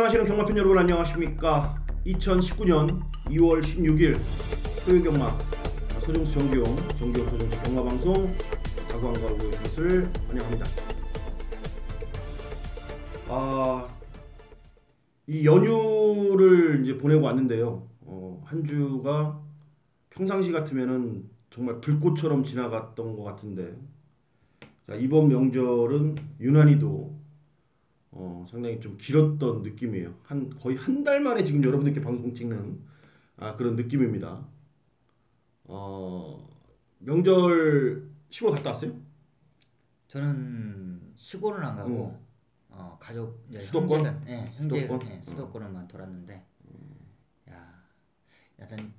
하시는 경마팬 여러분 안녕하십니까. 2019년 2월 16일 토요일 경마 서정수 정기용 서정수 경마방송 가구한가구 것을 환영합니다. 이 연휴를 이제 보내고 왔는데요. 한 주가 평상시 같으면은 정말 불꽃처럼 지나갔던 것 같은데, 자, 이번 명절은 유난히도 상당히 좀 길었던 느낌이에요. 거의 한 달 만에 지금 여러분들께 방송 찍는 그런 느낌입니다. 명절 시골 갔다 왔어요? 저는 시골은 안 가고 가족 이제 수도권? 형제가 수도권? 수도권을만 돌았는데 야, 약간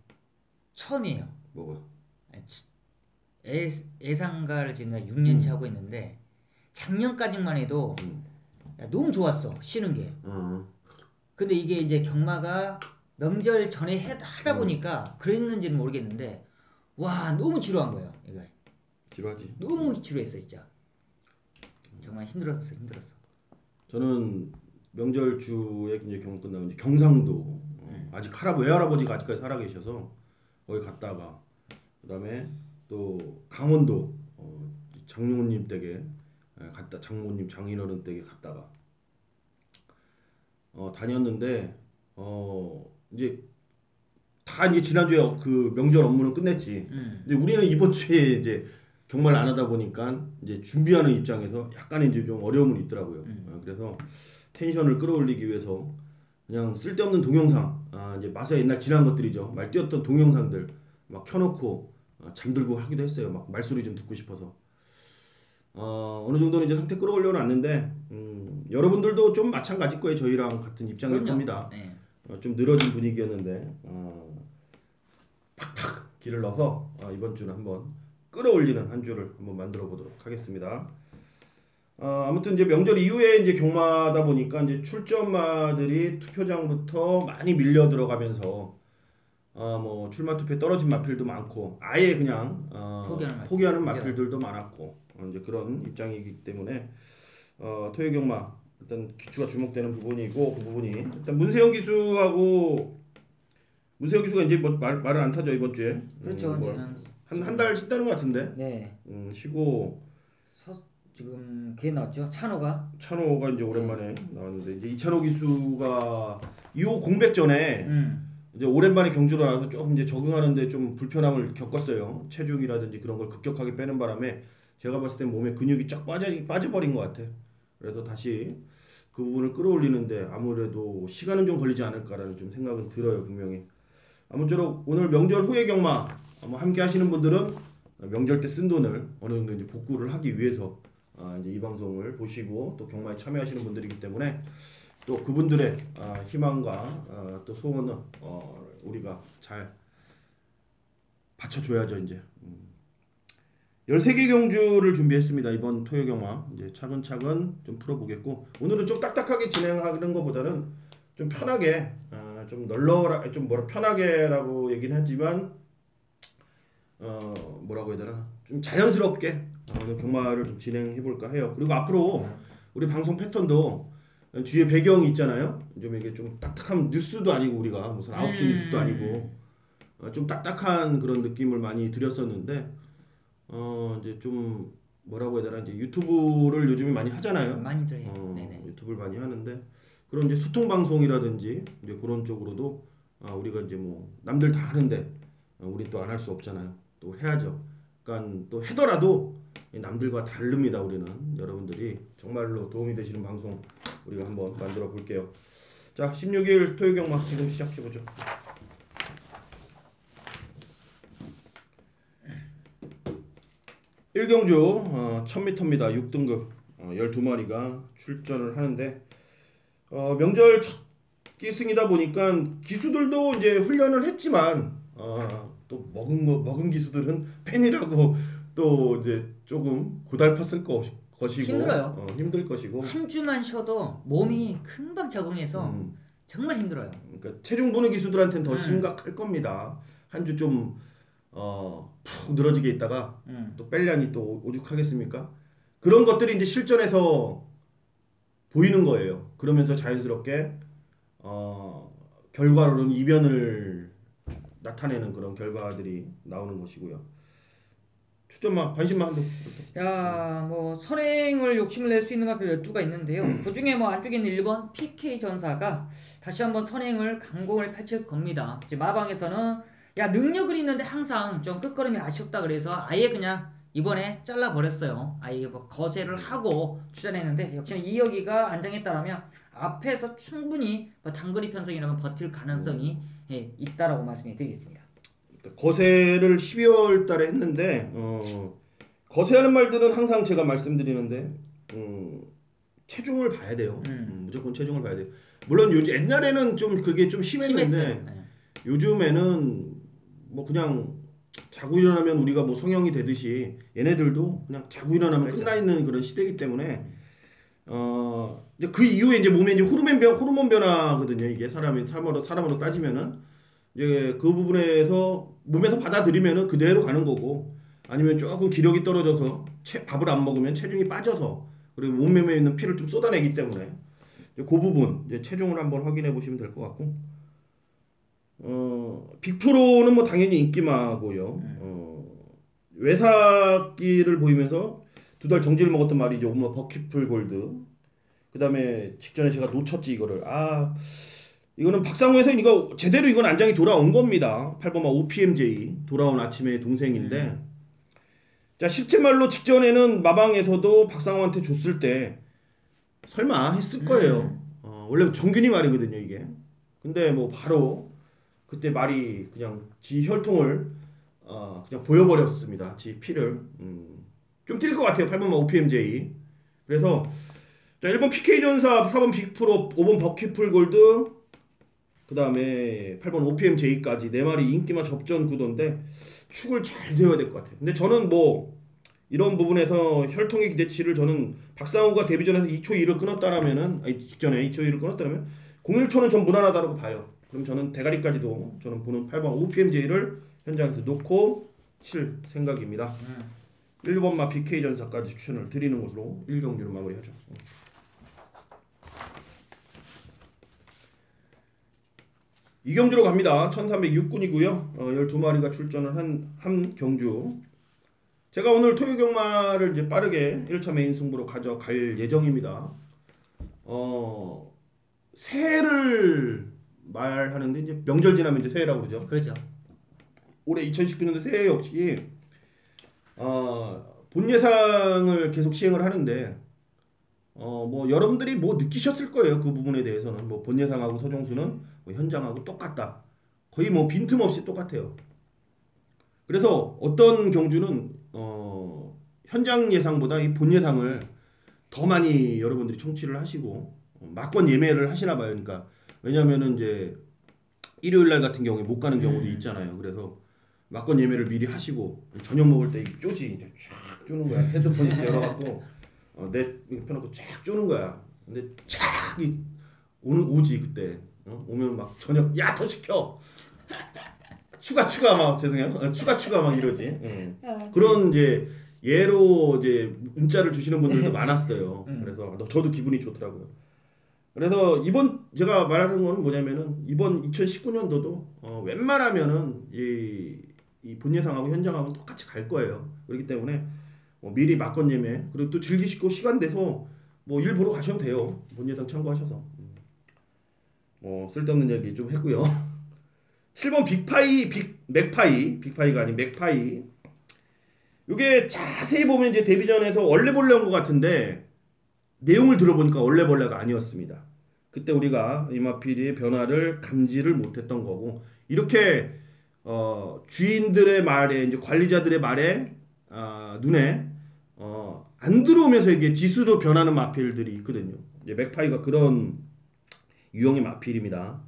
처음이에요. 뭐가? 애상가를 지금 6년째 하고 있는데 작년까지만 해도 야, 너무 좋았어 쉬는 게. 근데 이게 이제 경마가 명절 전에 하다 보니까 그랬는지는 모르겠는데 와 너무 지루한 거예요. 이거 지루하지. 너무 지루했어 진짜. 정말 힘들었어. 저는 명절 주에 이제 경험 끝나고 이제 경상도 아직 외할아버지가 아직까지 살아 계셔서 거기 갔다가, 그다음에 또 강원도 장모님 댁에 갔다, 장모님 장인어른 댁에 갔다가 다녔는데 이제 다 이제 지난주에 그 명절 업무는 끝냈지. 근데 우리는 이번 주에 이제 경마를 안 하다 보니까 이제 준비하는 입장에서 약간 이제 좀 어려움은 있더라고요. 그래서 텐션을 끌어올리기 위해서 그냥 쓸데없는 동영상, 이제 마사 옛날 지난 것들이죠. 말 띄었던 동영상들 막 켜놓고 잠들고 하기도 했어요. 막 말소리 좀 듣고 싶어서. 어느 정도는 이제 상태 끌어올려 놨는데, 여러분들도 좀 마찬가지일 거예요. 저희랑 같은 입장일 그럼요. 겁니다. 네. 좀 늘어진 분위기였는데 팍팍 길을 넣어서 이번 주는 한번 끌어올리는 한 주를 한번 만들어 보도록 하겠습니다. 아무튼 이제 명절 이후에 이제 경마다 보니까 이제 출전마들이 투표장부터 많이 밀려 들어가면서 뭐 출마 투표에 떨어진 마필도 많고 아예 그냥 포기하는 마필들도 많았고, 이제 그런 입장이기 때문에 토요 경마 일단 기추가 주목되는 부분이고, 그 부분이 일단 문세영 기수가 이제 뭐 말을 안 타죠 이번 주에. 그렇죠. 한 달 쉬다는 것 같은데. 네. 쉬고 지금 걔 나왔죠. 찬호가 이제 오랜만에 나왔는데, 이제 이찬호 기수가 2호 공백 전에 이제 오랜만에 경주로 나와서 조금 이제 적응하는데 좀 불편함을 겪었어요. 체중이라든지 그런 걸 급격하게 빼는 바람에 제가 봤을 때 몸에 근육이 쫙 빠져버린 것 같아. 그래서 다시 그 부분을 끌어올리는데 아무래도 시간은 좀 걸리지 않을까라는 좀 생각은 들어요, 분명히. 아무쪼록 오늘 명절 후에 경마 함께 하시는 분들은 명절 때 쓴 돈을 어느 정도 이제 복구를 하기 위해서 이제 이 방송을 보시고 또 경마에 참여하시는 분들이기 때문에 또 그분들의 희망과 또 소원은 우리가 잘 받쳐줘야죠. 이제 13개 경주를 준비했습니다. 이번 토요 경마 이제 차근차근 좀 풀어보겠고, 오늘은 좀 딱딱하게 진행하는 것보다는 좀 편하게, 좀 편하게라고 얘기는 하지만 뭐라고 해야 되나, 좀 자연스럽게 오늘 경마를 좀 진행해볼까 해요. 그리고 앞으로 우리 방송 패턴도 뒤에 배경이 있잖아요. 좀 이게 좀 딱딱한 뉴스도 아니고, 우리가 무슨 9시 뉴스도 아니고 좀 딱딱한 그런 느낌을 많이 드렸었는데, 이제 좀 뭐라고 해야 되나, 이제 유튜브를 요즘에 많이 하잖아요. 많이 들어요. 네네. 유튜브를 많이 하는데, 그런 이제 소통 방송이라든지 이제 그런 쪽으로도 우리가 이제 뭐 남들 다 하는데 우리 또 안 할 수 없잖아요. 또 해야죠. 그러니까 또 해더라도 남들과 다릅니다. 우리는 여러분들이 정말로 도움이 되시는 방송 우리가 한번 만들어 볼게요. 자, 16일 토요 경마 지금 시작해 보죠. 1경주 1000m입니다. 6등급 12마리가 출전을 하는데, 명절 첫 기승이다 보니까 기수들도 이제 훈련을 했지만 또 먹은 기수들은 팬이라고 또 이제 조금 고달팠을 것이고 힘들어요. 힘들 것이고, 한 주만 쉬어도 몸이 금방 적응해서 정말 힘들어요. 그러니까 체중 부는 기수들한테는 더 심각할 겁니다. 한 주 좀 푹 늘어지게 있다가 또 뺄려니 또 오죽하겠습니까? 그런 것들이 이제 실전에서 보이는 거예요. 그러면서 자연스럽게 결과로는 이변을 나타내는 그런 결과들이 나오는 것이고요. 추천만 관심만 한도. 야, 뭐 선행을 욕심을 낼 수 있는 마필 12가 있는데요. 그중에 뭐 안쪽에 있는 1번 PK 전사가 다시 한번 선행을 강공을 펼칠 겁니다. 이제 마방에서는 야, 능력은 있는데 항상 좀 끝걸음이 아쉽다 그래서 아예 그냥 이번에 잘라버렸어요. 아예 뭐 거세를 하고 추천했는데 역시나 이여기가 안정했다라면 앞에서 충분히 뭐 단거리 편성이라면 버틸 가능성이 있다라고 말씀을 드리겠습니다. 거세를 12월 달에 했는데 거세하는 말들은 항상 제가 말씀드리는데 체중을 봐야 돼요. 무조건 체중을 봐야 돼요. 물론 요즘 옛날에는 좀 그게 좀 심했는데 요즘에는 뭐 그냥 자고 일어나면 우리가 뭐 성형이 되듯이 얘네들도 그냥 자고 일어나면 그렇죠. 끝나 있는 그런 시대이기 때문에 이제 그 이후에 이제 몸에 이제 호르몬 변화거든요. 이게 사람으로 따지면은 이제 그 부분에서 몸에서 받아들이면은 그대로 가는 거고 아니면 조금 기력이 떨어져서 밥을 안 먹으면 체중이 빠져서 그리고 몸매에 있는 피를 좀 쏟아내기 때문에 그 부분 이제 체중을 한번 확인해 보시면 될 것 같고 빅프로는 뭐 당연히 인기마고요. 외사기를 보이면서 2달 정지를 먹었던 말이 이제 오마 버킷풀 골드. 그 다음에 직전에 제가 놓쳤지 이거를. 이거는 박상호에서 이거 제대로 이건 안장이 돌아온 겁니다. 8번마 OPMJ 돌아온 아침의 동생인데 자 실제 말로 직전에는 마방에서도 박상호한테 줬을 때 설마 했을 거예요. 원래 정균이 말이거든요 이게. 근데 뭐 바로 그때 말이 그냥 지 혈통을 그냥 보여버렸습니다. 지 피를 좀 뛸 것 같아요. 8번마 OPMJ. 그래서 자 1번 PK전사, 4번 빅프로, 5번 버킷풀 골드, 그 다음에 8번 OPMJ까지 4마리 인기만 접전 구도인데 축을 잘 세워야 될 것 같아요. 근데 저는 뭐 이런 부분에서 혈통의 기대치를 저는 박상호가 데뷔전에서 2초 2를 끊었다라면은 직전에 2초 2를 끊었다라면 01초는 전 무난하다고 봐요. 그럼 저는 대가리까지도 저는 보는 8번 OPMJ를 현장에서 놓고 칠 생각입니다. 1번마 BK전사까지 추천을 드리는 것으로 1경기로 마무리하죠. 이경주로 갑니다. 1306군이고요. 12마리가 출전을 한 경주. 제가 오늘 토요경마를 이제 빠르게 1차 메인 승부로 가져갈 예정입니다. 새해를 말하는데 이제 명절 지나면 이제 새해라고 그러죠. 그렇죠. 올해 2019년도 새해 역시 본 예상을 계속 시행을 하는데 뭐 여러분들이 뭐 느끼셨을 거예요. 그 부분에 대해서는 뭐 본 예상하고 서정수는 뭐 현장하고 똑같다. 거의 뭐 빈틈없이 똑같아요. 그래서 어떤 경주는 현장 예상보다 이 본 예상을 더 많이 여러분들이 청취를 하시고 막권 예매를 하시나 봐요. 그러니까 왜냐면은 이제 일요일 날 같은 경우에 못 가는 경우도 있잖아요. 그래서 막권 예매를 미리 하시고 저녁 먹을 때 쪼지 이제 쫙 쪼는 거야. 헤드폰 이렇게 열어갖고 내 펴놓고 쫙 쪼는 거야. 근데 쫙 오지 그때 오면 막 저녁 야 더 시켜 추가 막 죄송해요 추가 막 이러지. 그런 이제 예로 이제 문자를 주시는 분들도 많았어요. 그래서 저도 기분이 좋더라고요. 그래서 이번 제가 말하는 거는 뭐냐면은 이번 2019년도도 웬만하면은 이 본 예상하고 현장하고 똑같이 갈 거예요. 그렇기 때문에 미리 막건 예매 그리고 또 즐기시고 시간 내서 뭐 일 보러 가셔도 돼요. 본 예상 참고하셔서 쓸데없는 얘기 좀 했고요. 7번 빅파이가 아닌 맥파이. 이게 자세히 보면 이제 데뷔전에서 얼레벌레 온 것 같은데 내용을 들어보니까 얼레벌레가 아니었습니다. 그때 우리가 이마피리의 변화를 감지를 못했던 거고 이렇게 주인들의 말에 이제 관리자들의 말에 눈에 안 들어오면서 이게 지수로 변하는 마필들이 있거든요. 이제 맥파이가 그런 유형의 마필입니다.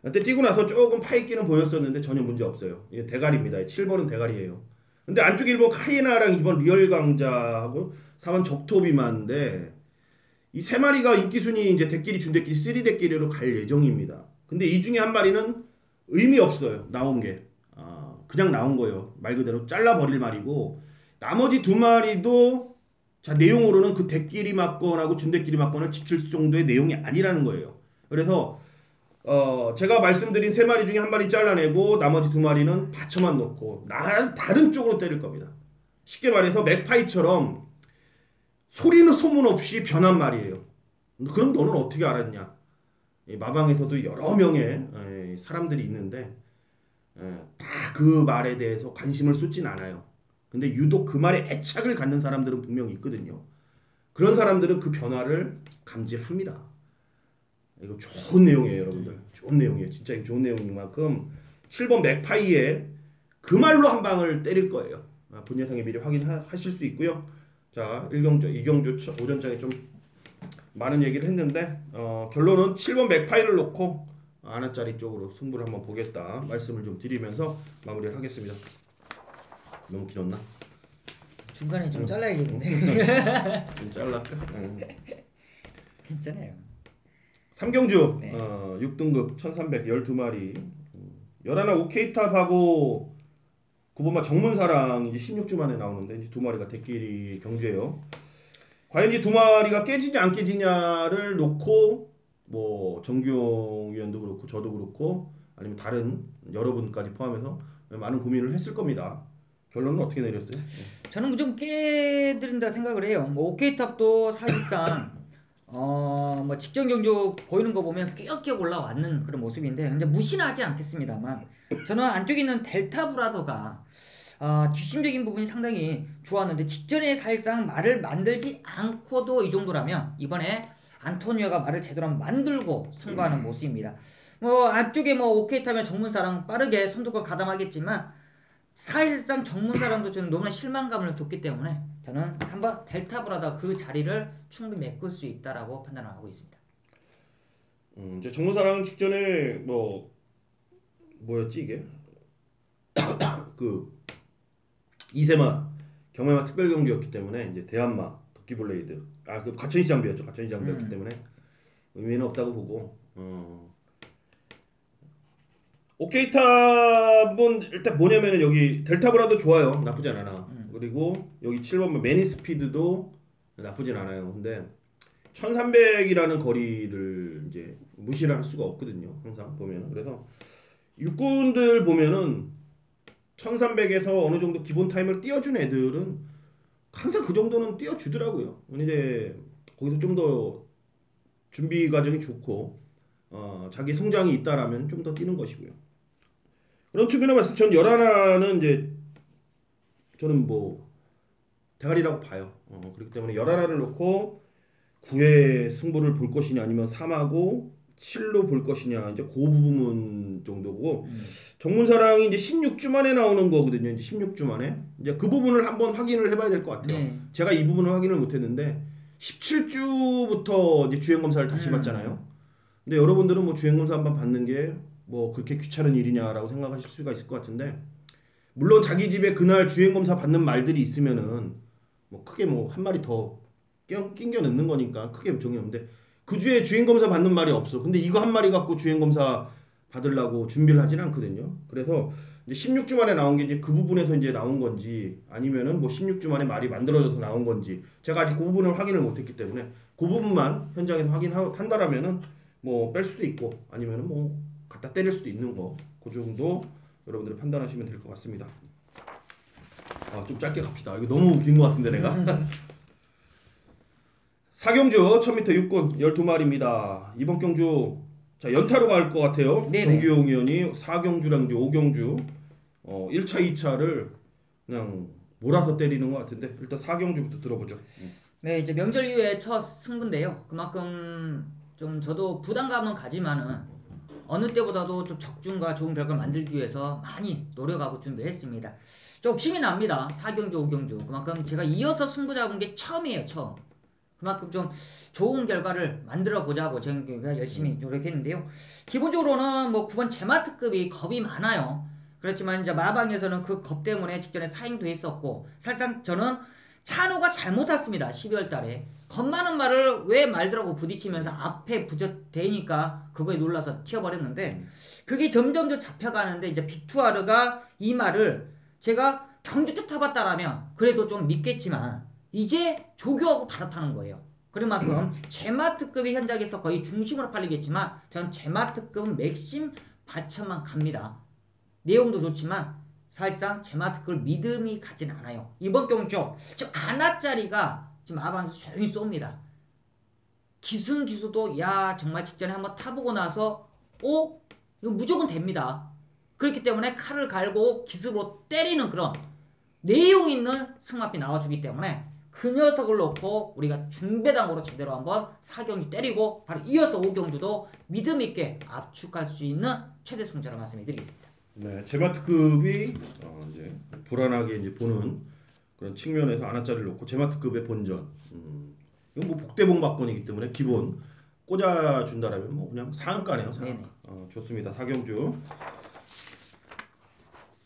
그때 뛰고 나서 조금 파이끼는 보였었는데 전혀 문제 없어요. 이게 대가리입니다. 7번은 대가리예요. 근데 안쪽 1번 카이나랑 2번 리얼 강자하고 4번 적토비만인데 이 세 마리가 인기순위 이제 대끼리 준대끼리 3대끼리로 갈 예정입니다. 근데 이 중에 한 마리는 의미 없어요. 나온 게 그냥 나온 거예요. 말 그대로 잘라버릴 말이고 나머지 2마리도 자 내용으로는 그 대끼리 막건하고 준대끼리 막건을 지킬 정도의 내용이 아니라는 거예요. 그래서 제가 말씀드린 3마리 중에 1마리 잘라내고 나머지 2마리는 받쳐만 놓고 다른 쪽으로 때릴 겁니다. 쉽게 말해서 맥파이처럼 소리는 소문 없이 변한 말이에요. 그럼 너는 어떻게 알았냐? 마방에서도 여러 명의 사람들이 있는데 다 그 말에 대해서 관심을 쏟진 않아요. 근데 유독 그 말에 애착을 갖는 사람들은 분명히 있거든요. 그런 사람들은 그 변화를 감지합니다. 이거 좋은 내용이에요, 여러분들. 좋은 내용이에요. 진짜 이거 좋은 내용인 만큼 실버 맥파이에 그 말로 한 방을 때릴 거예요. 본 예상에 미리 확인하실 수 있고요. 자, 2경주 오전장에 좀 많은 얘기를 했는데 결론은 7번 맥파이를 놓고 하나짜리 쪽으로 승부를 한번 보겠다 말씀을 좀 드리면서 마무리를 하겠습니다. 너무 길었나? 중간에 좀 잘라야겠는데. 좀 잘랄까? 괜찮아요. 3경주 네. 6등급 1300 12마리 11화 오케이탑하고 9번마 정문사랑 이제 16주 만에 나오는데 이제 2마리가 대끼리 경주예요. 과연 이 2마리가 깨지냐 안 깨지냐를 놓고 뭐 정규용 위원도 그렇고 저도 그렇고 아니면 다른 여러분까지 포함해서 많은 고민을 했을 겁니다. 결론은 어떻게 내렸어요? 저는 무조건 깨드린다 생각을 해요. 뭐 오케이탑도 사실상 뭐 직전 경주 보이는 거 보면 끼역끼역 올라왔는 그런 모습인데 근데 무시는 하지 않겠습니다만 저는 안쪽에 있는 델타 브라더가 뒷심적인 부분이 상당히 좋았는데 직전에 사실상 말을 만들지 않고도 이 정도라면 이번에 안토니오가 말을 제대로 만들고 승부하는 모습입니다. 뭐 안쪽에 뭐 오케이타면 정문사랑 빠르게 선두권 가담하겠지만 사실상 정문사랑도 저는 너무나 실망감을 줬기 때문에 저는 3번 델타 브라더 그 자리를 충분히 메꿀 수 있다라고 판단을 하고 있습니다. 이제 정문사랑 직전에 뭐였지 이게 그 이세마 경매마 특별 경기였기 때문에 이제 대한마 도끼블레이드 그 과천시 장비였죠. 과천시 장비였기 때문에 의미는 없다고 보고 오케이탑은 일단 뭐냐면은 여기 델타 브라도 좋아요. 나쁘진 않아. 그리고 여기 7번 매니 스피드도 나쁘진 않아요. 근데 1300이라는 거리를 이제 무시를 할 수가 없거든요. 항상 보면은. 그래서 육군들 보면은 1300에서 어느 정도 기본 타임을 띄워준 애들은 항상 그 정도는 띄워주더라고요. 이제 거기서 좀 더 준비 과정이 좋고 자기 성장이 있다라면 좀 더 뛰는 것이고요. 그런 측면에 봤을 때 전 열하나는 이제 저는 뭐 대가리라고 봐요. 그렇기 때문에 열하나를 놓고 9회 승부를 볼 것이냐 아니면 3하고 7로 볼 것이냐 이제 그 부분 정도고 정문사랑이 이제 16주 만에 나오는 거거든요. 이제 16주 만에 이제 그 부분을 한번 확인을 해봐야 될 것 같아요. 네. 제가 이 부분을 확인을 못했는데 17주부터 이제 주행 검사를 다시 받잖아요. 근데 여러분들은 뭐 주행 검사 한번 받는 게 뭐 그렇게 귀찮은 일이냐라고 생각하실 수가 있을 것 같은데 물론 자기 집에 그날 주행 검사 받는 말들이 있으면은 뭐 크게 뭐 한 마리 더 낑겨 넣는 거니까 크게 정이 없는데 그 주에 주행 검사 받는 말이 없어. 근데 이거 한 마리 갖고 주행 검사 받으려고 준비를 하진 않거든요. 그래서 이제 16주 만에 나온 게 이제 그 부분에서 이제 나온 건지 아니면은 뭐 16주 만에 말이 만들어져서 나온 건지 제가 아직 그 부분을 확인을 못했기 때문에 그 부분만 현장에서 확인한다라면은 뭐 뺄 수도 있고 아니면은 뭐 갖다 때릴 수도 있는 거 그 정도 여러분들이 판단하시면 될 것 같습니다. 좀 짧게 갑시다. 이거 너무 긴 것 같은데 내가. 4경주 1000m 육군 12마리입니다. 이번 경주 자 연타로 갈 것 같아요. 네네. 정규용 의원이 4경주랑 이제 5경주 1차 2차를 그냥 몰아서 때리는 것 같은데 일단 4경주부터 들어보죠. 네, 이제 명절 이후에 첫 승부인데요. 그만큼 좀 저도 부담감은 가지만은 어느 때보다도 좀 적중과 좋은 결과를 만들기 위해서 많이 노력하고 준비했습니다. 욕심이 납니다. 4경주, 5경주. 그만큼 제가 이어서 승부 잡은 게 처음이에요, 처음. 그만큼 좀 좋은 결과를 만들어 보자고 제가 열심히 노력했는데요. 기본적으로는 뭐 9번 제마트급이 겁이 많아요. 그렇지만 이제 마방에서는 그 겁 때문에 직전에 사행도 했었고 사실상 저는 찬호가 잘못 탔습니다. 12월 달에. 겁 많은 말을 왜 말들하고 부딪히면서 앞에 부젓대니까 그거에 놀라서 튀어버렸는데 그게 점점 더 잡혀가는데 이제 빅투아르가 이 말을 제가 경주 때 타봤다라면 그래도 좀 믿겠지만 이제 조교하고 갈아타는 거예요. 그런 만큼 제마트급이 현장에서 거의 중심으로 팔리겠지만 전 제마트급은 맥심 받쳐만 갑니다. 내용도 좋지만 사실상 제마트급을 믿음이 가진 않아요. 이번 경주 지금 아나짜리가 지금 아방에서 조용히 쏩니다. 기승기수도 야 정말 직전에 한번 타보고 나서 이거 무조건 됩니다. 그렇기 때문에 칼을 갈고 기습으로 때리는 그런 내용 있는 승마피 나와주기 때문에 그 녀석을 놓고 우리가 중배당으로 제대로 한번 4경주 때리고 바로 이어서 5경주도 믿음 있게 압축할 수 있는 최대 승자를 말씀드리겠습니다. 네, 제마트급이 이제 불안하게 이제 보는 그런 측면에서 아나짜리를 놓고 제마트급의 본전. 이건 뭐 복대복 막건이기 때문에 기본 꽂아 준다라면 뭐 그냥 상한가네요. 상한가. 좋습니다. 4경주.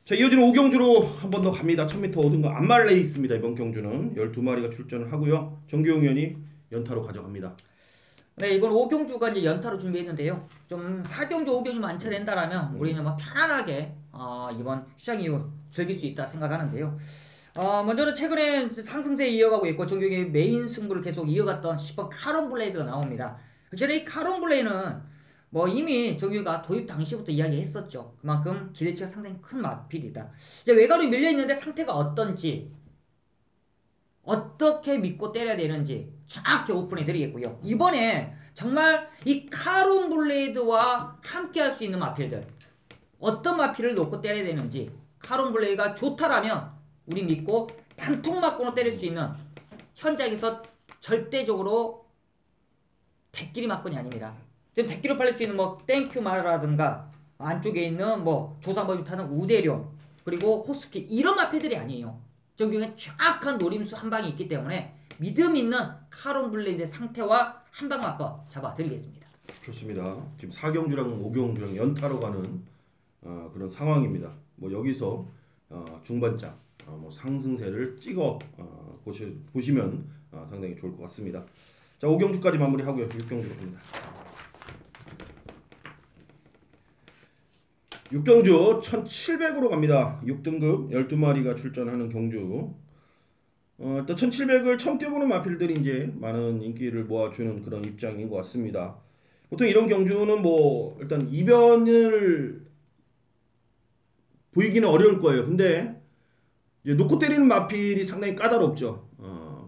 자, 이어지는 5경주로 한 번 더 갑니다. 1000m 오든거 안말레이 있습니다. 이번 경주는 12마리가 출전을 하고요. 정규용현이 연타로 가져갑니다. 네, 이번 5경주가 이제 연타로 준비했는데요. 좀 4경주, 5경주 만체된다라면 우리는 뭐 편안하게 이번 시장 이후 즐길 수 있다 생각하는데요. 먼저는 최근에 상승세 이어가고 있고 정규용의 메인 승부를 계속 이어갔던 10번 카론 블레이드가 나옵니다. 확실히 이 카론 블레이드는 뭐 이미 정규가 도입 당시부터 이야기했었죠. 그만큼 기대치가 상당히 큰 마필이다. 이제 외곽으로 밀려있는데 상태가 어떤지 어떻게 믿고 때려야 되는지 정확히 오픈해 드리겠고요. 이번에 정말 이 카론 블레이드와 함께 할 수 있는 마필들 어떤 마필을 놓고 때려야 되는지 카론 블레이드가 좋다라면 우리 믿고 단통 맞고는 때릴 수 있는 현장에서 절대적으로 대끼리 맞건이 아닙니다. 지금 대끼로 팔릴 수 있는 뭐 땡큐 마라든가 안쪽에 있는 뭐 조상법이 타는 우대룡 그리고 호스키 이런 마필들이 아니에요. 정규에 정확한 노림수 한 방이 있기 때문에 믿음 있는 카론 블레이드의 상태와 한 방 맞고 잡아드리겠습니다. 좋습니다. 지금 4경주랑 5경주랑 연타로 가는 그런 상황입니다. 뭐 여기서 중반장 뭐 상승세를 찍어 보시면 상당히 좋을 것 같습니다. 자, 5경주까지 마무리하고요. 6경주로 갑니다. 6경주 1700으로 갑니다. 6등급 12마리가 출전하는 경주. 일단 1700을 처음 뛰어보는 마필들이 이제 많은 인기를 모아주는 그런 입장인 것 같습니다. 보통 이런 경주는 뭐 일단 이변을 보이기는 어려울 거예요. 근데 이제 놓고 때리는 마필이 상당히 까다롭죠.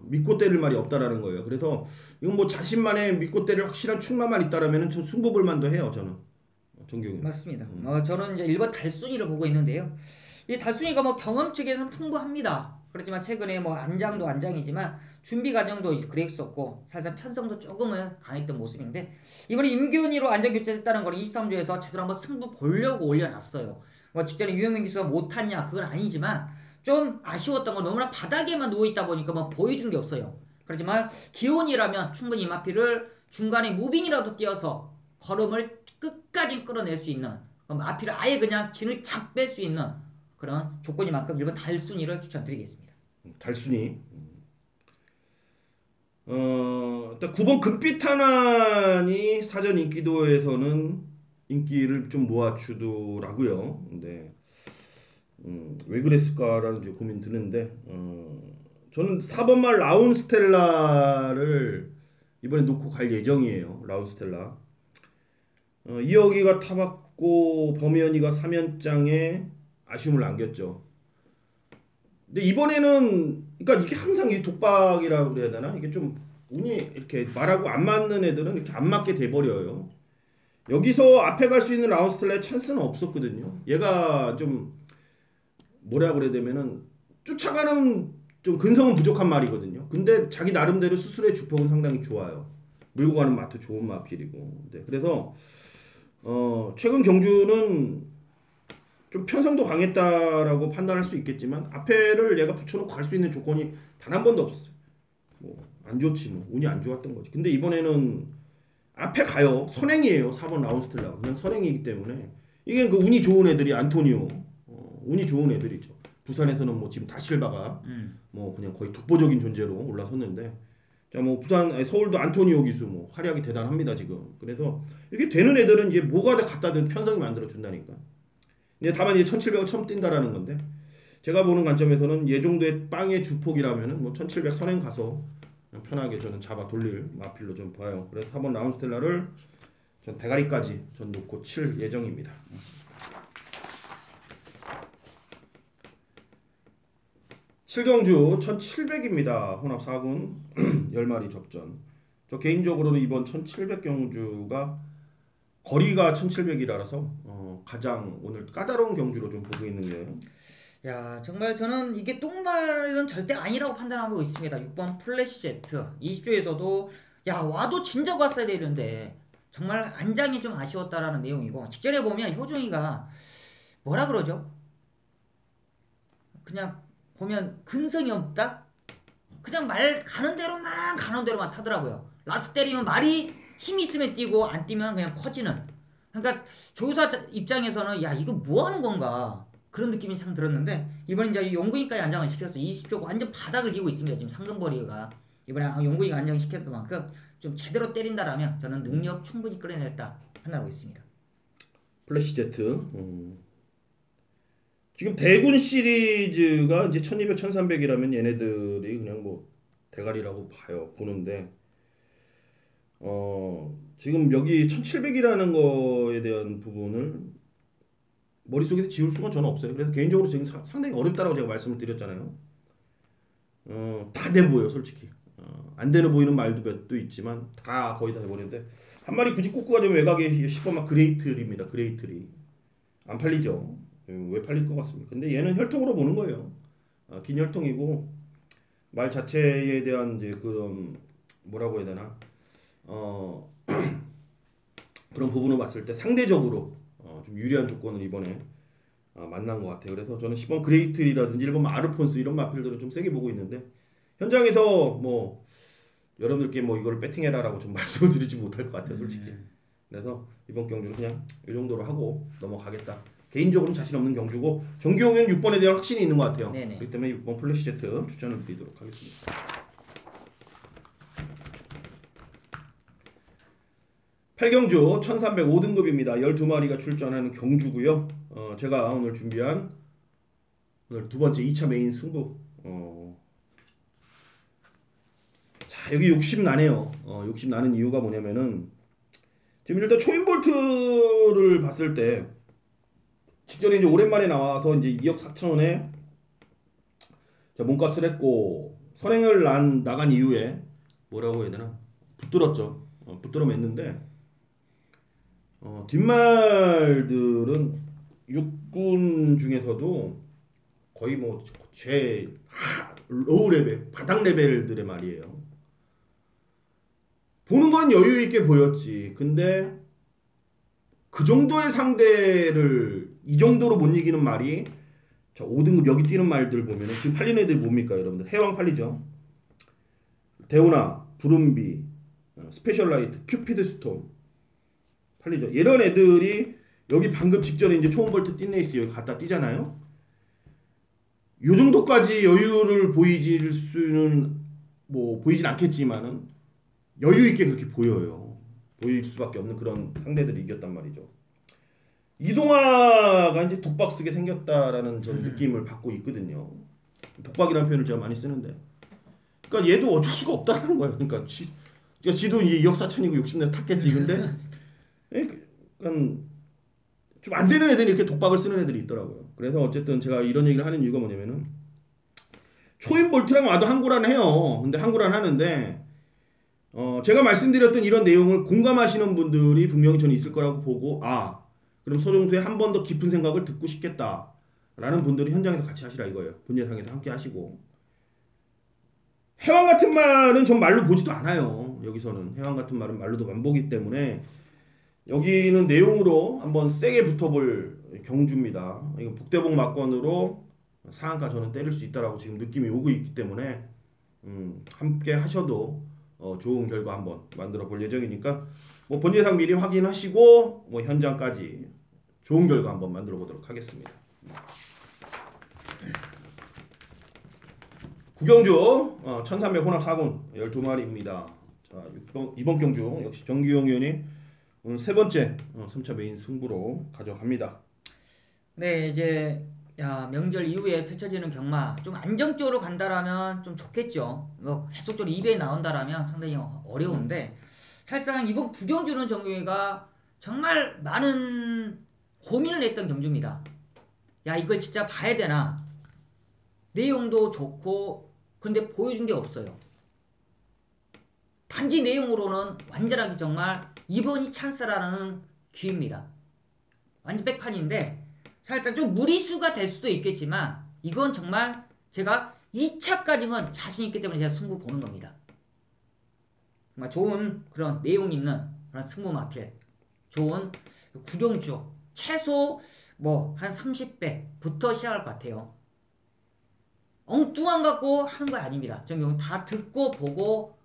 믿고 때릴 말이 없다라는 거예요. 그래서 이건 뭐 자신만의 믿고 때릴 확실한 충만만 있다라면 좀 승부 볼 만도 해요. 저는. 정경이. 맞습니다. 저는 이제 1번 달순이를 보고 있는데요. 이 달순이가 뭐 경험 측에서는 풍부합니다. 그렇지만 최근에 뭐 안장도 안장이지만 준비 과정도 그랬었고 살짝 편성도 조금은 강했던 모습인데 이번에 임기훈이로 안장 교체했다는 건 23주에서 제대로 한번 승부 보려고 올려놨어요. 뭐 직전에 유영민 기수가 못탔냐 그건 아니지만 좀 아쉬웠던 건 너무나 바닥에만 누워있다 보니까 뭐 보여준 게 없어요. 그렇지만 기온이라면 충분히 이마피를 중간에 무빙이라도 띄어서 걸음을 끝까지 끌어낼 수 있는 마피를 아예 그냥 진을 잡 뺄 수 있는 그런 조건이만큼 1번 달순이를 추천드리겠습니다. 달순이. 일단 9번 금빛하난이 사전 인기도에서는 인기를 좀 모아주더라고요. 근데 왜 그랬을까라는 이제 고민 드는데 저는 4번 말 라운스텔라를 이번에 놓고 갈 예정이에요. 라운스텔라. 이혁이가 타봤고 범현이가 3연장에 아쉬움을 안겼죠. 근데 이번에는 그러니까 이게 항상 이 독박이라고 그래야 되나? 이게 좀 운이 이렇게 말하고 안 맞는 애들은 이렇게 안 맞게 돼버려요. 여기서 앞에 갈 수 있는 라운스텔라의 찬스는 없었거든요. 얘가 좀 뭐라 그래야 되면은 쫓아가는 좀 근성은 부족한 말이거든요. 근데 자기 나름대로 스스로의 주폭은 상당히 좋아요. 물고 가는 맛도 좋은 마필이고. 네, 그래서 최근 경주는 좀 편성도 강했다라고 판단할 수 있겠지만 앞에를 얘가 붙여놓고 갈 수 있는 조건이 단 한 번도 없었어요. 뭐 안 좋지 뭐 운이 안 좋았던 거지. 근데 이번에는 앞에 가요. 선행이에요. 4번 라운스텔라가 그냥 선행이기 때문에 이게 그 운이 좋은 애들이 안토니오 운이 좋은 애들이죠. 부산에서는 뭐 지금 다실바가 뭐 그냥 거의 독보적인 존재로 올라섰는데 자 뭐 서울도 안토니오 기수 뭐 활약이 대단합니다 지금. 그래서 이렇게 되는 애들은 이제 뭐가 갖다든 편성이 만들어 준다니까. 근데 다만 이제 1700을 처음 뛴다라는 건데 제가 보는 관점에서는 얘 정도의 빵의 주폭이라면은 뭐 1700 선행 가서 편하게 저는 잡아 돌릴 마필로 좀 봐요. 그래서 4번 라운스텔라를 전 대가리까지 전 놓고 칠 예정입니다. 7경주 1700입니다. 혼합 4군 10마리 접전. 저 개인적으로는 이번 1700경주가 거리가 1700이라서 가장 오늘 까다로운 경주로 좀 보고 있는 게. 야, 정말 저는 이게 똥말은 절대 아니라고 판단하고 있습니다. 6번 플래시 제트 20조에서도 야 와도 진작 왔어야 되는데 정말 안장이 좀 아쉬웠다라는 내용이고, 직전에 보면 효종이가 뭐라 그러죠? 그냥 보면 근성이 없다? 그냥 말 가는 대로만 타더라고요. 라스 때리면 말이 힘이 있으면 뛰고 안 뛰면 그냥 퍼지는. 그러니까 조교사 입장에서는 야 이거 뭐 하는 건가 그런 느낌이 참 들었는데, 이번에 이제 용근이까지 안장을 시켜서 20조 완전 바닥을 기고 있습니다. 지금 상금거리가 이번에 용근이가 안장을 시켰던 만큼 좀 제대로 때린다라면 저는 능력 충분히 끌어냈다 판단하고 있습니다. 플래시 제트. 지금 대군 시리즈가 이제 1200, 1300이라면 얘네들이 그냥 뭐 대가리라고 보는데 지금 여기 1700이라는 거에 대한 부분을 머릿속에서 지울 수가 저는 없어요. 그래서 개인적으로 지금 상당히 어렵다라고 제가 말씀을 드렸잖아요. 다 돼 보여 솔직히. 안 되는 보이는 말도 몇 도 있지만 다 거의 다 돼 보이는데 한 마리 굳이 꽂고 가자면 외곽에 10번 막 그레이트리입니다. 그레이트리 안 팔리죠. 왜 팔릴 것 같습니까? 근데 얘는 혈통으로 보는 거예요. 긴 혈통이고 말 자체에 대한 이제 그런 뭐라고 해야 되나 그런 부분을 봤을 때 상대적으로 좀 유리한 조건을 이번에 만난 것 같아요. 그래서 저는 10번 그레이트리라든지 1번 아르폰스 이런 마필들을 좀 세게 보고 있는데 현장에서 뭐 여러분들께 뭐 이걸 배팅해라라고 좀 말씀을 드리지 못할 것 같아요, 솔직히. 그래서 이번 경주는 그냥 이 정도로 하고 넘어가겠다. 개인적으로는 자신 없는 경주고 정규용은 6번에 대한 확신이 있는 것 같아요. 네네. 그렇기 때문에 6번 플래시 제트 추천을 드리도록 하겠습니다. 8경주 1305등급입니다. 12마리가 출전하는 경주고요. 제가 오늘 준비한 오늘 두 번째 2차 메인 승부. 자, 여기 욕심 나네요. 욕심 나는 이유가 뭐냐면은 지금 일단 초인볼트를 봤을 때 직전에 이제 오랜만에 나와서 이제 2억 4천원에 몸값을 했고 선행을 나간 이후에 뭐라고 해야 되나 붙들었죠. 붙들어 맸는데 뒷말들은 육군 중에서도 거의 뭐 제 로우 레벨 바닥 레벨들의 말이에요. 보는 거는 여유 있게 보였지. 근데 그 정도의 상대를 이 정도로 못 이기는 말이 자 5등급 여기 뛰는 말들 보면은 지금 팔리는 애들이 뭡니까 여러분들? 해왕 팔리죠. 데오나, 브룸비, 스페셜라이트, 큐피드 스톰 팔리죠. 이런 애들이 여기 방금 직전에 이제 초음볼트 뛴 레이스 여기 갖다 뛰잖아요. 요 정도까지 여유를 보이질 수는 뭐 보이진 않겠지만은 여유 있게 그렇게 보여요. 보일 수밖에 없는 그런 상대들이 이겼단 말이죠. 이동화가 이제 독박 쓰게 생겼다라는 전 느낌을 받고 있거든요. 독박이라는 표현을 제가 많이 쓰는데, 그러니까 얘도 어쩔 수가 없다는 거예요. 그러니까 지도 이제 2억 4천이고 욕심내서 탔겠지. 근데 그러니까 좀 안 되는 애들이 이렇게 독박을 쓰는 애들이 있더라고요. 그래서 어쨌든 제가 이런 얘기를 하는 이유가 뭐냐면은 초인 볼트랑 와도 항구란 해요. 근데 항구란 하는데 제가 말씀드렸던 이런 내용을 공감하시는 분들이 분명히 저는 있을 거라고 보고 그럼 서종수의 한 번 더 깊은 생각을 듣고 싶겠다 라는 분들이 현장에서 같이 하시라 이거예요. 본예상에서 함께 하시고, 해왕 같은 말은 전 말로 보지도 않아요. 여기서는 해왕 같은 말은 말로도 안 보기 때문에 여기는 내용으로 한번 세게 붙어볼 경주입니다. 이거 북대복 막건으로 상한가 저는 때릴 수 있다라고 지금 느낌이 오고 있기 때문에 함께 하셔도 좋은 결과 한번 만들어 볼 예정이니까 뭐 본예상 미리 확인하시고 뭐 현장까지 좋은 결과 한번 만들어 보도록 하겠습니다. 구경주 1300 혼합 4군 12마리입니다. 자, 이번 경주 역시 정규용 의원이 오늘 세 번째 3차 메인 승부로 가져갑니다. 네, 이제 야, 명절 이후에 펼쳐지는 경마 좀 안정적으로 간다라면 좀 좋겠죠. 뭐 계속적으로 2배 나온다라면 상당히 어려운데 사실상 이번 구경주는 정규회가 정말 많은 고민을 했던 경주입니다. 야, 이걸 진짜 봐야 되나? 내용도 좋고 근데 보여준 게 없어요. 단지 내용으로는 완전하게 정말 이번이 찬스라는 기회입니다. 완전 백판인데 사실상 좀 무리수가 될 수도 있겠지만 이건 정말 제가 2차까지는 자신 있기 때문에 제가 승부 보는 겁니다. 정말 좋은 그런 내용 있는 그런 승부 마필, 좋은 구경주, 최소 뭐 한 30배부터 시작할 것 같아요. 엉뚱한 갖고 하는 거 아닙니다. 저는 다 듣고 보고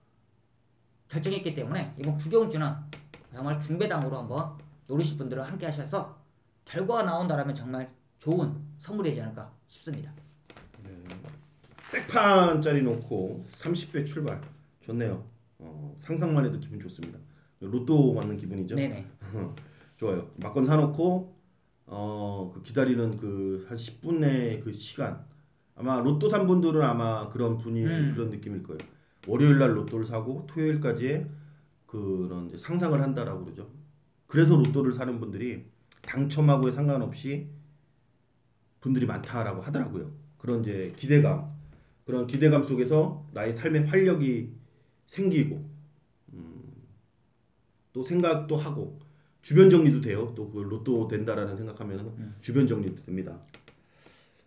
결정했기 때문에 이번 구경주는 정말 중배당으로 한번 노리실 분들은 함께 하셔서 결과가 나온다라면 정말 좋은 선물이 되지 않을까 싶습니다. 네. 백판짜리 놓고 30배 출발 좋네요. 상상만 해도 기분 좋습니다. 로또 맞는 기분이죠. 네네. 좋아요. 막건 사놓고 그 기다리는 그 한 10분의 그 시간 아마 로또 산 분들은 아마 그런 그런 느낌일 거예요. 월요일 날 로또를 사고 토요일까지의 그런 이제 상상을 한다라고 그러죠. 그래서 로또를 사는 분들이 당첨하고에 상관없이 분들이 많다라고 하더라고요. 그런 이제 기대감, 그런 기대감 속에서 나의 삶의 활력이 생기고 또 생각도 하고 주변 정리도 돼요. 또 그 로또 된다라는 생각하면 주변 정리도 됩니다.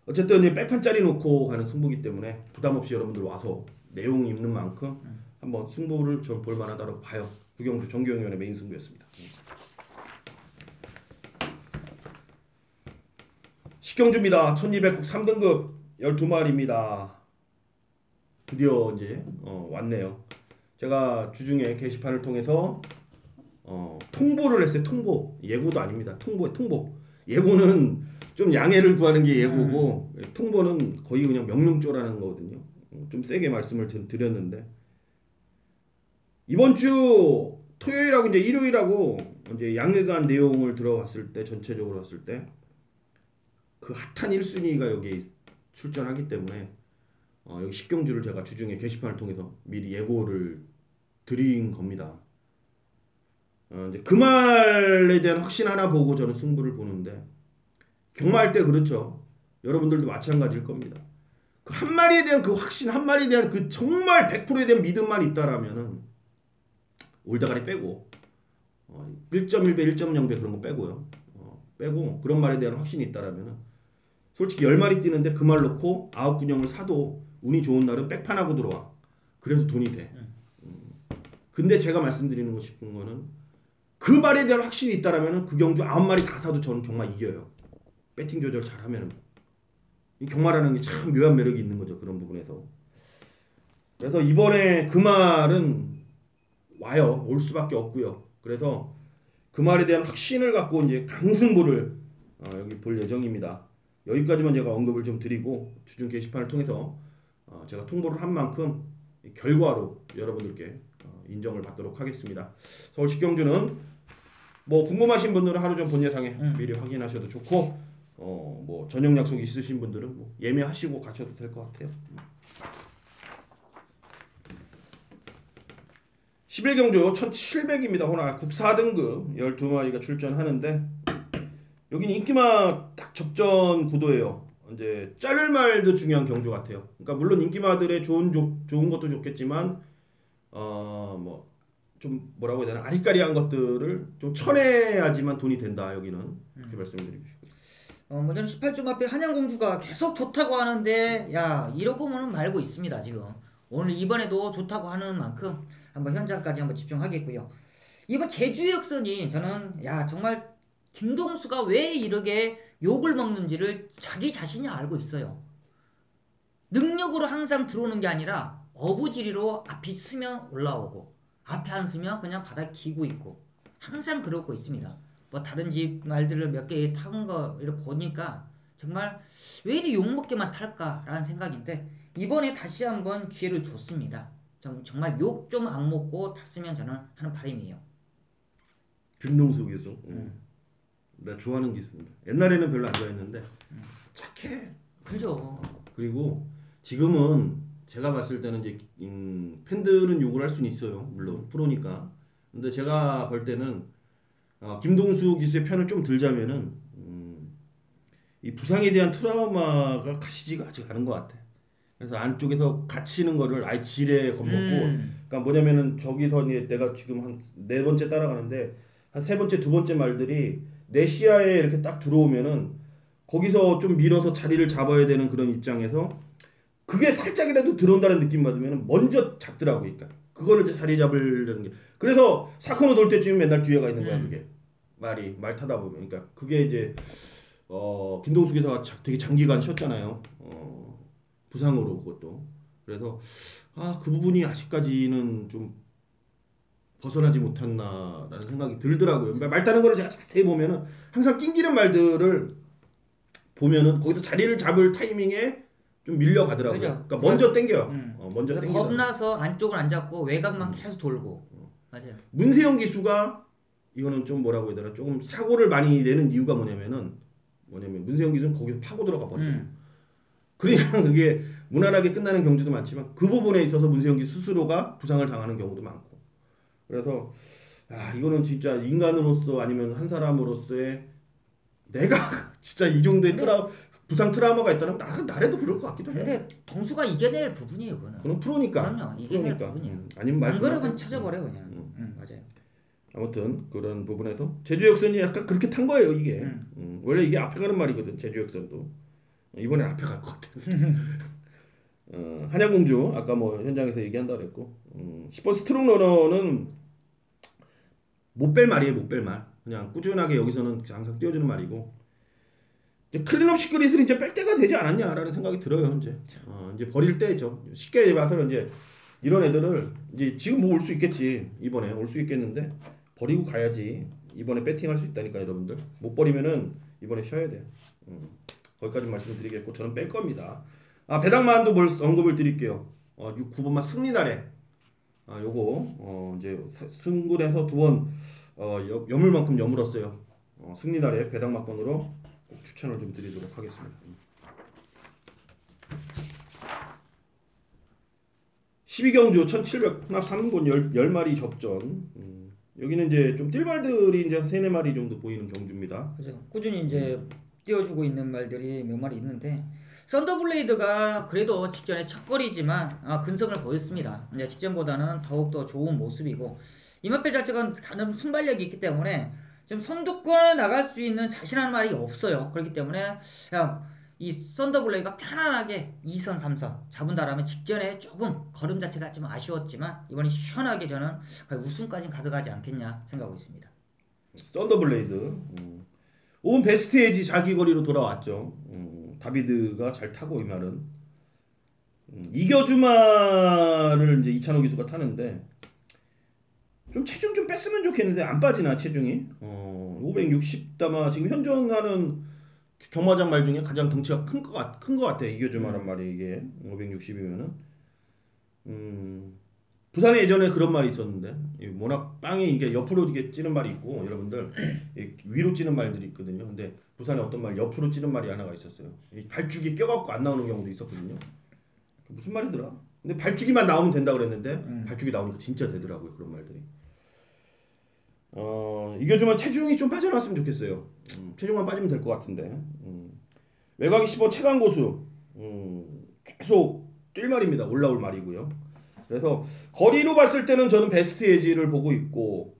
어쨌든 이 백판짜리 놓고 가는 승부기 때문에 부담 없이 여러분들 와서 내용이 있는 만큼 한번 승부를 좀 볼만하다고 봐요. 구경주 정규영위원의 메인 승부였습니다. 식경주입니다. 1200국 3등급 12마리입니다. 드디어 이제 왔네요. 제가 주중에 게시판을 통해서 통보를 했어요. 통보. 예고도 아닙니다. 통보. 예고는 좀 양해를 구하는 게 예고고 통보는 거의 그냥 명령조라는 거거든요. 좀 세게 말씀을 드렸는데 이번 주 토요일하고 이제 일요일하고 이제 양일간 내용을 들어봤을 때 전체적으로 봤을 때 그 핫한 1순위가 여기에 출전하기 때문에 여기 식경주를 제가 주중에 게시판을 통해서 미리 예고를 드린 겁니다. 이제 그 말에 대한 확신 하나 보고 저는 승부를 보는데 경마할 때 그렇죠. 여러분들도 마찬가지일 겁니다. 그 한 마리에 대한 그 확신, 한 마리에 대한 그 정말 100%에 대한 믿음만 있다라면은 올다가리 빼고 1.1배, 1.0배 그런 거 빼고요. 빼고 그런 말에 대한 확신이 있다라면은 솔직히 10마리 뛰는데 그 말 놓고 9군형을 사도 운이 좋은 날은 백판하고 들어와. 그래서 돈이 돼. 근데 제가 말씀드리는 싶은 거는 그 말에 대한 확신이 있다라면은 그 경주 9마리 다 사도 저는 경마 이겨요. 배팅 조절 잘하면은. 이 경마라는 게 참 묘한 매력이 있는 거죠. 그런 부분에서. 그래서 이번에 그 말은 와요. 올 수밖에 없고요. 그래서 그 말에 대한 확신을 갖고 이제 강승부를 여기 볼 예정입니다. 여기까지만 제가 언급을 좀 드리고 주중 게시판을 통해서 제가 통보를 한 만큼 결과로 여러분들께 인정을 받도록 하겠습니다. 서울 식경주는 뭐 궁금하신 분들은 하루 전 본예상에 미리 확인하셔도 좋고 뭐 저녁 약속 있으신 분들은 뭐 예매하시고 가셔도 될 것 같아요. 11경주 1700입니다. 호나 국 4등급 12마리가 출전하는데 여기는 인기마 딱 적전 구도예요. 이제 자를 말도 중요한 경주 같아요. 그러니까 물론 인기마들의 좋은 것도 좋겠지만 뭐 좀 뭐라고 해야 되나 아리까리한 것들을 좀 쳐내야지만 돈이 된다. 여기는 그렇게 말씀드리고 싶어요. 뭐 저는 18주 마필 한양공주가 계속 좋다고 하는데 야 이러고는 말고 있습니다. 지금 오늘 이번에도 좋다고 하는 만큼 한번 현장까지 한번 집중하겠고요. 이번 제주의 역선이 저는 야 정말 김동수가 왜 이렇게 욕을 먹는지를 자기 자신이 알고 있어요. 능력으로 항상 들어오는 게 아니라 어부지리로 앞이 쓰면 올라오고 앞에 안 쓰면 그냥 바닥에 기고 있고 항상 그러고 있습니다. 뭐 다른 집 말들을 몇 개 타는 거 이렇게 보니까 정말 왜 이리 욕먹게만 탈까라는 생각인데 이번에 다시 한번 기회를 줬습니다. 정말 욕 좀 안 먹고 탔으면 저는 하는 바람이에요. 김동수 교수. 내가 좋아하는 게 있습니다. 옛날에는 별로 안 좋아했는데 착해. 그죠. 그리고 지금은 제가 봤을 때는 이제 팬들은 욕을 할 수는 있어요. 물론 프로니까. 근데 제가 볼 때는 김동수 기수의 편을 좀 들자면은 이 부상에 대한 트라우마가 가시지가 아직 않은 것 같아. 그래서 안쪽에서 갇히는 거를 아예 지레 겁먹고, 그러니까 뭐냐면은 저기서 이제 내가 지금 한 네 번째 따라가는데 한 세 번째, 두 번째 말들이 내 시야에 이렇게 딱 들어오면은 거기서 좀 밀어서 자리를 잡아야 되는 그런 입장에서 그게 살짝이라도 들어온다는 느낌 받으면 먼저 잡더라고. 그러니까 그거를 이제 자리 잡으려는 게. 그래서 사코노 돌 때쯤 맨날 뒤에 가 있는 거야. 그게 말 타다 보면. 그러니까 그게 이제 김동수 기사가 되게 장기간 쉬었잖아요. 부상으로 그것도. 그래서 그 부분이 아직까지는 좀 벗어나지 못했나라는 생각이 들더라고요. 말 타는 거를 제가 자세히 보면은 항상 낑기는 말들을 보면은 거기서 자리를 잡을 타이밍에 좀 밀려가더라고요. 그죠. 그러니까 먼저 땡겨요. 먼저 그러니까 땡겨. 겁나서 안쪽을 안 잡고 외곽만 계속 돌고. 맞아요. 문세영 기수가 이거는 좀 뭐라고 해야 되나 조금 사고를 많이 내는 이유가 뭐냐면 문세영 기수는 거기서 파고 들어가 버려요. 그러니까 그게 무난하게 끝나는 경주도 많지만 그 부분에 있어서 문세영 기수 스스로가 부상을 당하는 경우도 많고. 그래서 이거는 진짜 인간으로서 아니면 한 사람으로서의 내가 진짜 이 정도의 부상 트라우마가 있다면 나래도 그럴 것 같기도 해. 근데 동수가 이겨낼 부분이에요, 그거는. 그건 프로니까. 그럼요, 이겨낼 부분이에요. 아니면 안 그러면 쳐져버려 그냥. 맞아요. 아무튼 그런 부분에서 제주 역선이 약간 그렇게 탄 거예요 이게. 원래 이게 앞에 가는 말이거든 제주 역선도. 이번엔 앞에 갈 것 같아. 한양공주 아까 뭐 현장에서 얘기한다 그랬고 10번 스트롱러너는 못 뺄 말이에요. 못 뺄 말. 그냥 꾸준하게 여기서는 항상 띄워주는 말이고 이제 클린업 시크릿을 이제 뺄 때가 되지 않았냐라는 생각이 들어요. 이제 버릴 때죠. 쉽게 봐서 이제 이런 애들을 이제 지금 뭐 올 수 있겠지. 이번에 올 수 있겠는데 버리고 가야지. 이번에 배팅할 수 있다니까 여러분들. 못 버리면은 이번에 쉬어야 돼. 거기까지 말씀을 드리겠고 저는 뺄 겁니다. 배당만도 언급을 드릴게요. 9번만 승리날에 요거 이제 승군에서 2번 여물만큼 여물었어요. 승리날에 배당막건으로 꼭 추천을 좀 드리도록 하겠습니다. 12경주 1700 혼합 3군 10마리 접전. 여기는 이제 좀 뛸 말들이 이제 3-4마리 정도 보이는 경주입니다. 그죠. 꾸준히 이제 띄워주고 있는 말들이 몇 마리 있는데 썬더블레이드가 그래도 직전에 첫거리지만 근성을 보였습니다. 이제 직전보다는 더욱더 좋은 모습이고 이마펠 자체가 가는 순발력이 있기 때문에 지금 선두권에 나갈 수 있는 자신한 말이 없어요. 그렇기 때문에 이 썬더블레이드가 편안하게 2선, 3선 잡은다라면 직전에 조금 걸음 자체가 좀 아쉬웠지만 이번에 시원하게 저는 거의 우승까지 가져가지 않겠냐 생각하고 있습니다. 썬더블레이드 5번 베스트 에지 자기 거리로 돌아왔죠. 다비드가 잘 타고 이 말은 이겨주마를 이제 이찬호 기수가 타는데 좀 체중 좀 뺐으면 좋겠는데 안 빠지나 체중이 560담아 지금 현존하는 경마장 말 중에 가장 덩치가 큰 거 같아. 이겨주마란 말이 이게 560이면은 부산에 예전에 그런 말이 있었는데 워낙 빵이 이게 옆으로 이게 찌는 말이 있고 여러분들 위로 찌는 말들이 있거든요. 근데 부산에 어떤 말 옆으로 찌는 말이 하나가 있었어요. 발죽이 껴갖고 안 나오는 경우도 있었거든요. 무슨 말이더라? 근데 발죽이만 나오면 된다 그랬는데 발죽이 나오니까 진짜 되더라고요. 그런 말들이. 이겨주면 체중이 좀 빠져나왔으면 좋겠어요. 체중만 빠지면 될 것 같은데. 외곽이 10번 최강고수 계속 뛸 말입니다. 올라올 말이고요. 그래서 거리로 봤을 때는 저는 베스트 에지를 보고 있고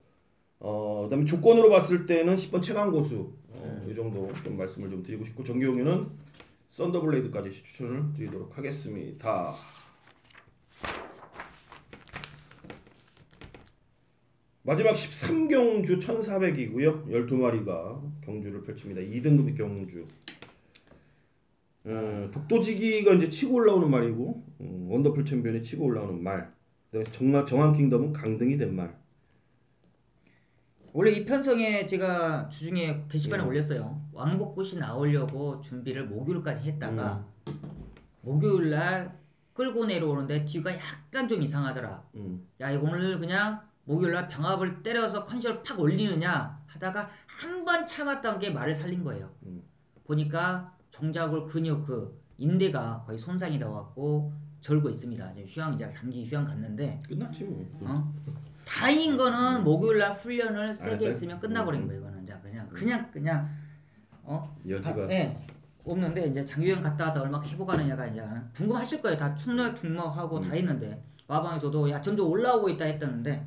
그다음에 조건으로 봤을 때는 10번 최강고수 이 정도 좀 말씀을 좀 드리고 싶고 정기용유는 썬더블레이드까지 추천을 드리도록 하겠습니다. 마지막 13경주 1400이고요. 12마리가 경주를 펼칩니다. 2등급 경주. 독도지기가 이제 치고 올라오는 말이고 원더풀 챔피언이 치고 올라오는 말. 정한 킹덤은 강등이 된 말. 원래 이 편성에 제가 주중에 게시판에 올렸어요. 왕복굿이 나오려고 준비를 목요일까지 했다가 목요일날 끌고 내려오는데 뒤가 약간 좀 이상하더라. 야 이거 오늘 그냥 목요일날 병합을 때려서 컨디션을 팍 올리느냐 하다가 한 번 참았던 게 말을 살린 거예요. 보니까 종잡을 근육 그 인대가 거의 손상이 되어갖고 절고 있습니다. 지금 휴양 이제 단기 휴양 갔는데 끝났지 뭐. 다행인 거는 목요일날 훈련을 세게 네? 했으면 끝나버린 거예요. 이거는 이제 그냥 여지가 네, 없는데 이제 장유영 갔다 와서 얼마나 회복하느냐가 이제 궁금하실 거예요. 다 충격하고 다 했는데 와방에서도 야 점점 올라오고 있다 했다는데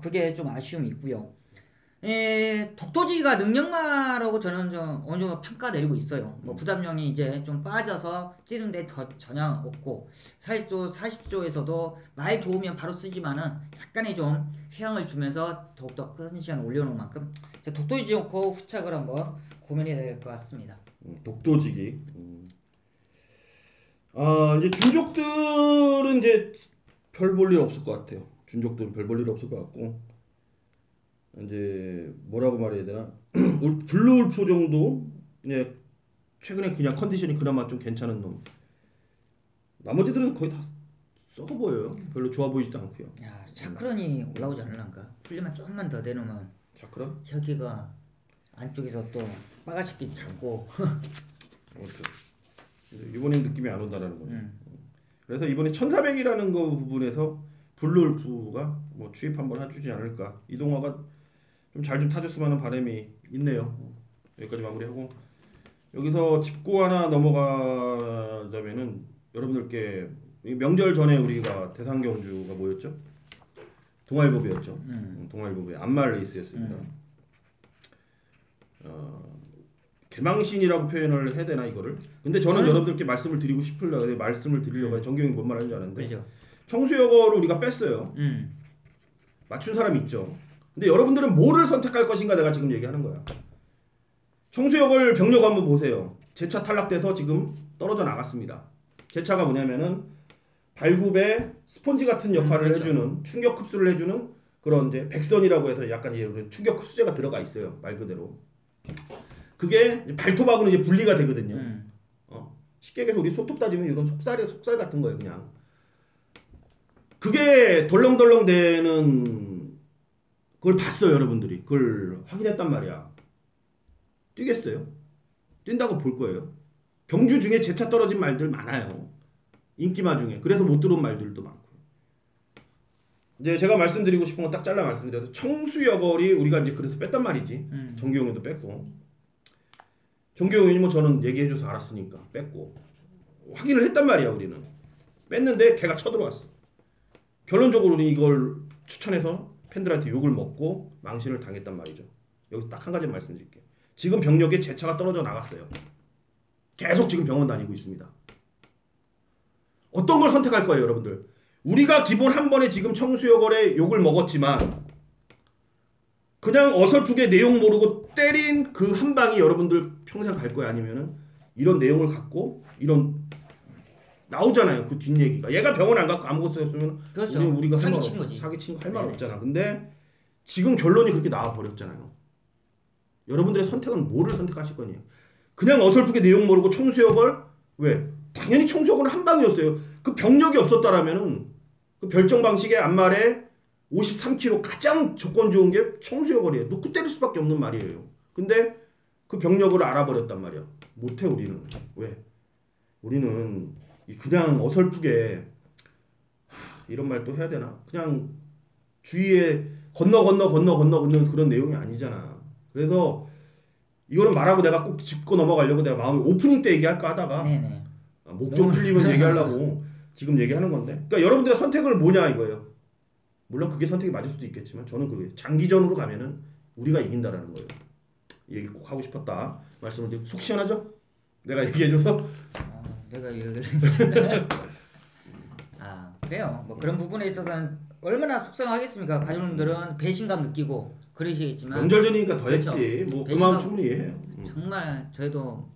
그게 좀 아쉬움이 있고요. 독도지기가 능력마라고 저는 좀 어느 정도 평가 내리고 있어요. 뭐 부담력이 이제 좀 빠져서 뛰는데 더 전혀 없고 40조에서도 말 좋으면 바로 쓰지만은 약간의 좀 휴양을 주면서 더욱더 컨디션을 올려놓은 만큼 독도지기 놓고 후착을 한번 고민해야 될 것 같습니다. 독도지기. 이제 준족들은 이제 별 볼 일 없을 것 같아요. 준족들은 별 볼 일 없을 것 같고 이제 뭐라고 말해야 되나 블루울프 정도 예, 최근에 그냥 컨디션이 그나마 좀 괜찮은 놈. 나머지들은 거의 다 썩어 보여요. 별로 좋아 보이지도 않고요. 야 차크런이 올라오지 않을란가? 훈련만 조금만 더 되놓으면 차크런? 혁이가 안쪽에서 또 빠가시기 잡고 이번엔 느낌이 안 온다라는 거죠. 그래서 이번에 1400이라는 거 부분에서 블루울프가 뭐 추입 한번 해주지 않을까. 이동화가 좀 잘 좀 타줬으면 하는 바람이 있네요. 여기까지 마무리하고 여기서 짚고 하나 넘어가자면은 여러분들께 명절 전에 우리가 대상 경주가 뭐였죠? 동아일보배였죠. 동아일보배 안말 레이스였습니다. 개망신이라고 표현을 해야 되나 이거를? 근데 저는 여러분들께 말씀을 드리고 싶으려고 말씀을 드리려고 정경이 뭔 말하는지 아는데 그렇죠. 청수여고를 우리가 뺐어요. 맞춘 사람이 있죠. 근데 여러분들은 뭐를 선택할 것인가 내가 지금 얘기하는 거야. 청수여고를 병력 한번 보세요. 제 차 탈락돼서 지금 떨어져 나갔습니다. 제 차가 뭐냐면은 발굽에 스펀지 같은 역할을 그렇죠. 해주는 충격 흡수를 해주는 그런 이제 백선이라고 해서 약간 충격 흡수제가 들어가 있어요. 말 그대로. 그게 발톱하고는 이제 분리가 되거든요. 쉽게 얘기해서 우리 손톱 따지면 이런 속살 같은 거예요, 그냥. 그게 덜렁덜렁 되는 그걸 봤어요, 여러분들이. 그걸 확인했단 말이야. 뛰겠어요? 뛴다고 볼 거예요. 경주 중에 제차 떨어진 말들 많아요. 인기마 중에. 그래서 못 들어온 말들도 많고. 이제 제가 말씀드리고 싶은 건 딱 잘라 말씀드려서 청수여걸이 우리가 이제 그래서 뺐단 말이지. 정규영이도 뺐고. 정규영이 뭐 저는 얘기해줘서 알았으니까 뺐고. 확인을 했단 말이야, 우리는. 뺐는데 걔가 쳐들어왔어. 결론적으로 우리 이걸 추천해서 팬들한테 욕을 먹고 망신을 당했단 말이죠. 여기 딱 한 가지 말씀드릴게요. 지금 병력에 제 차가 떨어져 나갔어요. 계속 지금 병원 다니고 있습니다. 어떤 걸 선택할 거예요, 여러분들? 우리가 기본 한 번에 지금 청수여걸에 욕을 먹었지만 그냥 어설프게 내용 모르고 때린 그 한 방이 여러분들 평생 갈 거예요? 아니면은 이런 내용을 갖고 이런 나오잖아요. 그 뒷얘기가. 얘가 병원 안 갖고 아무것도 없으면 그렇죠. 우리가 사기친 거지. 사기친 거 할 말 없잖아. 근데 지금 결론이 그렇게 나와 버렸잖아요. 여러분들의 선택은 뭐를 선택하실 거냐? 그냥 어설프게 내용 모르고 청수여걸 왜? 당연히 청수여걸은 한 방이었어요. 그 병력이 없었다라면은 그 별정 방식의 안말에 53km 가장 조건 좋은 게 청수여걸이에요. 놓고 때릴 수밖에 없는 말이에요. 근데 그 병력을 알아버렸단 말이야. 못해 우리는. 왜? 우리는 그냥 어설프게 이런 말 또 해야 되나? 그냥 주위에 건너 그런 내용이 아니잖아. 그래서 이거는 말하고 내가 꼭 짚고 넘어가려고 내가 마음에 오프닝 때 얘기할까 하다가 목 좀 풀리면 얘기하려고 지금 얘기하는 건데. 그러니까 여러분들의 선택을 뭐냐 이거예요. 물론 그게 선택이 맞을 수도 있겠지만 저는 그게 장기전으로 가면은 우리가 이긴다라는 거예요. 이 얘기 꼭 하고 싶었다. 말씀을 드리고 속 시원하죠? 내가 얘기해줘서. 내가 얘기를 그래요. 뭐 그런 부분에 있어서는 얼마나 속상하겠습니까? 가족님들은 배신감 느끼고 그러시겠지만 명절 전이니까 더 했지. 그렇죠. 뭐 그 마음 충분히 이해해요. 정말 저희도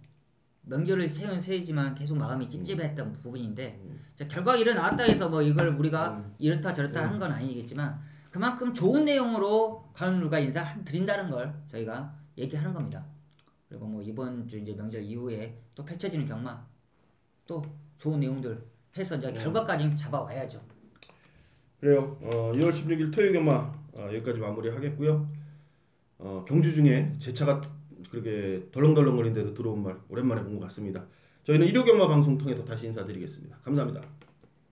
명절을 세운 세이지만 계속 마음이 찝찝했던 부분인데 결과가 일어났다 해서 뭐 이걸 우리가 이렇다 저렇다 하는 건 아니겠지만 그만큼 좋은 내용으로 가족들과 인사 드린다는 걸 저희가 얘기하는 겁니다. 그리고 뭐 이번 주 이제 명절 이후에 또 펼쳐지는 경마 또 좋은 내용들 해서 이제 결과까지 잡아와야죠. 그래요. 2월 16일 토요일 경마 여기까지 마무리하겠고요. 경주 중에 제 차가 그렇게 덜렁덜렁거리는 데도 들어온 말 오랜만에 본 것 같습니다. 저희는 일요경마 방송 통해서 다시 인사드리겠습니다. 감사합니다.